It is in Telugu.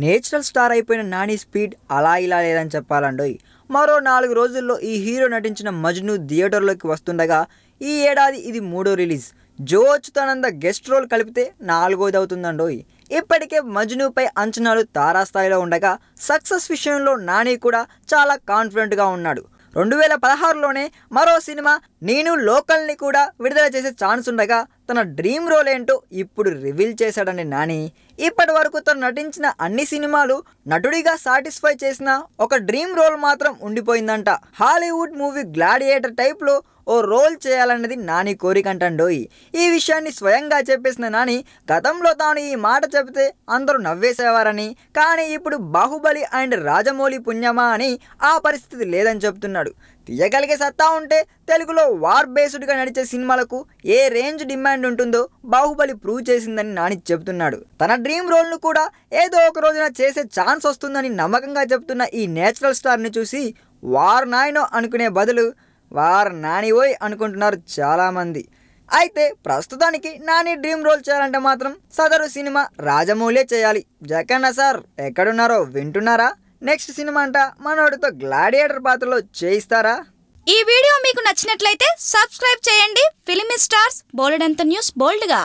నేచురల్ స్టార్ అయిపోయిన నాని స్పీడ్ అలా ఇలా లేదని చెప్పాలండోయ్. మరో 4 రోజుల్లో ఈ హీరో నటించిన మజ్ను థియేటర్లోకి వస్తుండగా ఈ ఏడాది ఇది 3వ రిలీజ్. జో అచ్యుతానంద గెస్ట్ రోల్ కలిపితే 4వది అవుతుందండోయ్. ఇప్పటికే మజ్నుపై అంచనాలు తారాస్థాయిలో ఉండగా సక్సెస్ విషయంలో నాని కూడా చాలా కాన్ఫిడెంట్గా ఉన్నాడు. 2016లోనే మరో సినిమా నేను లోకల్ని కూడా విడుదల చేసే ఛాన్స్ ఉండగా తన డ్రీమ్ రోల్ ఏంటో ఇప్పుడు రివీల్ చేశాడండి నాని. ఇప్పటి వరకు తను నటించిన అన్ని సినిమాలు నటుడిగా సాటిస్ఫై చేసిన ఒక డ్రీమ్ రోల్ మాత్రం ఉండిపోయిందంట. హాలీవుడ్ మూవీ గ్లాడియేటర్ టైప్లో ఓ రోల్ చేయాలన్నది నాని కోరికంటండోయ్. ఈ విషయాన్ని స్వయంగా చెప్పేసిన నాని గతంలో తాను ఈ మాట చెబితే అందరూ నవ్వేసేవారని, కానీ ఇప్పుడు బాహుబలి అండ్ రాజమౌళి పుణ్యమా అని ఆ పరిస్థితి లేదని చెప్తున్నాడు. తీయగలిగే సత్తా ఉంటే తెలుగులో వార్ బేస్డ్గా నడిచే సినిమాలకు ఏ రేంజ్ డిమాండ్ ఉంటుందో బాహుబలి ప్రూవ్ చేసిందని నాని చెబుతున్నాడు. తన డ్రీమ్ రోల్ను కూడా ఏదో ఒక రోజున చేసే ఛాన్స్ వస్తుందని నమ్మకంగా చెప్తున్న ఈ నేచురల్ స్టార్ని చూసి వార్ నాయనో అనుకునే బదులు వార్ నాని ఓయ్ అనుకుంటున్నారు చాలామంది. అయితే ప్రస్తుతానికి నాని డ్రీమ్ రోల్ చేయాలంటే మాత్రం సదరు సినిమా రాజమౌళే చేయాలి. జగన్న సార్ ఎక్కడున్నారో వింటున్నారా? నెక్స్ట్ సినిమా అంట మనోడితో గ్లాడియేటర్ పాత్రలో చేయిస్తారా? ఈ వీడియో మీకు నచ్చినట్లయితే సబ్స్క్రైబ్ చేయండి. ఫిలిమి స్టార్స్ బోలెడంత న్యూస్ బోల్డ్గా.